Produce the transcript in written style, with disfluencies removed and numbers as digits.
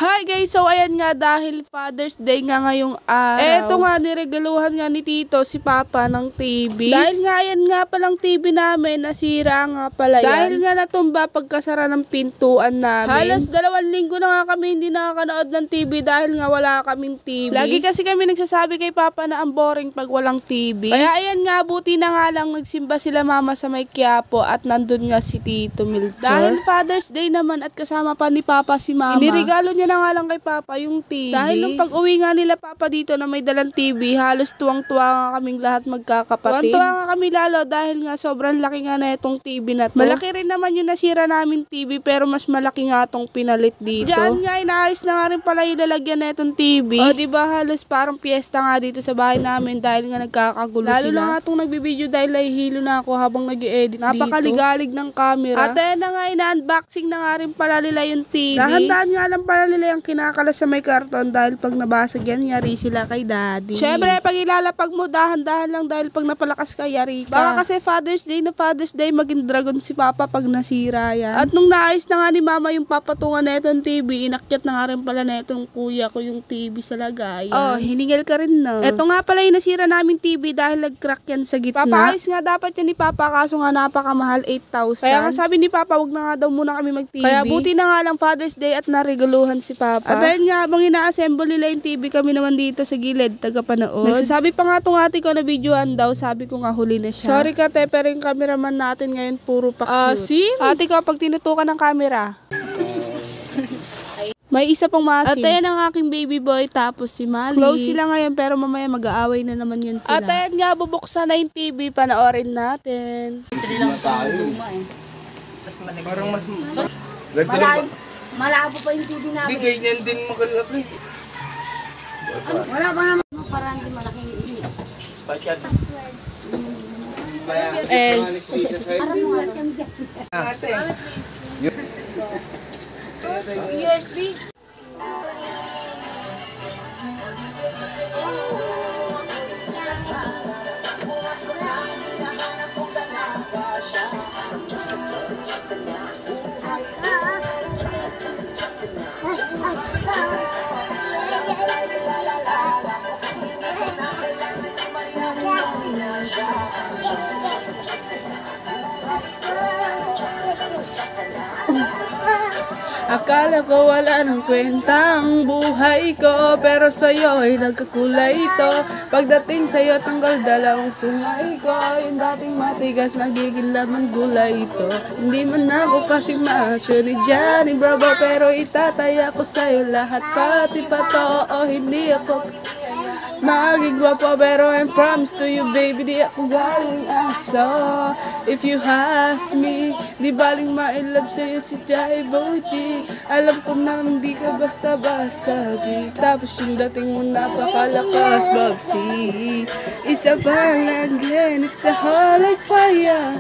Hi guys! So ayan nga, dahil Father's Day nga ngayong araw. Eto nga, niregaluhan nga ni Tito si Papa ng TV. Dahil nga ayan nga palang TV namin, nasira nga pala yan. Dahil nga natumba pagkasara ng pintuan namin. Halos 2 linggo na nga kami hindi nakakanood ng TV dahil nga wala kaming TV. Lagi kasi kami nagsasabi kay Papa na ang boring pag walang TV. Kaya ayan nga, buti na nga lang nagsimba sila Mama sa may Quiapo at nandun nga si Tito Melchor. Dahil Father's Day naman at kasama pa ni Papa si Mama, iniregalo niya na nga lang kay Papa yung TV. Dahil nung pag-uwi nga nila Papa dito na may dalang TV, halos tuwang-tuwa nga kaming lahat magkakapatid. Tuwang-tuwa nga kami lalo dahil nga sobrang laki nga na itong TV na to. Malaki rin naman yung nasira namin TV pero mas malaki nga itong pinalit dito. Diyan nga, inaayos na nga rin pala yung lalagyan na itong TV. O diba halos parang piyesta nga dito sa bahay namin dahil nga nagkakagulo sila. Lalo na nga itong nagbibideo dahil nahihilo na ako habang nag-i-edit dito. Napakaligalig ng camera. At ayan na nga, ina-unboxing na nga rin pala nila yung TV. Dahan-dahan nga lang pala nila yung kinakalas sa may karton dahil pag nabasag yan, yari sila kay Daddy. Syempre, pag ilalapag mo, dahan-dahan lang dahil pag napalakas ka, yari ka. Baka kasi Father's Day, maging dragon si Papa pag nasira yan. At nung naayos na nga ni Mama yung papatungan na itong TV, inakyat na nga rin pala na itong kuya ko yung TV sa lagayan. Oh, hiningil ka rin no. Ito nga pala yung nasira namin TV dahil nag-crack yan sa gitna. Papaayos nga dapat yan ni Papa kaso nga napakamahal, 8,000. Kaya nga sabi ni Papa, wag na nga daw muna kami mag-TV. Kaya buti na nga lang Father's Day at naregaluhan si Papa. At dahil nga habang ina-assemble nila yung TV, kami naman dito sa gilid, taga-panood. Nagsasabi pa nga itong ate ko na videoan daw, sabi ko nga huli na siya. Sorry ka te, pero yung cameraman natin ngayon puro pa cute. Ate ko, pag tinutukan ng camera. May isa pang masim. At ayan ang aking baby boy, tapos si Mali. Close sila ngayon pero mamaya mag-aaway na naman yan sila. At ayan nga, bubuksan na yung TV, panoorin natin. Parang mas... Malabo pa yung TV namin. Hindi, ganyan din makalaki. Wala pa naman. Parang hindi malaking ini. Pasyat. Parang mga kami dyan. USB. Akala ko wala ng kwenta ang buhay ko, pero sa'yo ay nagkakulay ito. Pagdating sa'yo tanggal dalawang sungay ko, yung dating matigas nagiging laman gulay ito. Hindi man ako kasing macho ni Johnny Bravo, pero itataya ko sa'yo lahat pati pa to. O hindi ako maging gwapo, pero I promise to you baby, di ako galing aso. If you ask me, di baling ma-inlove sa'yo si Jai Boji. Alam ko na hindi ka basta-basta G. Tapos yung dating mo napakalakas Bobsy. Isa pa lang again, it's a hot like fire.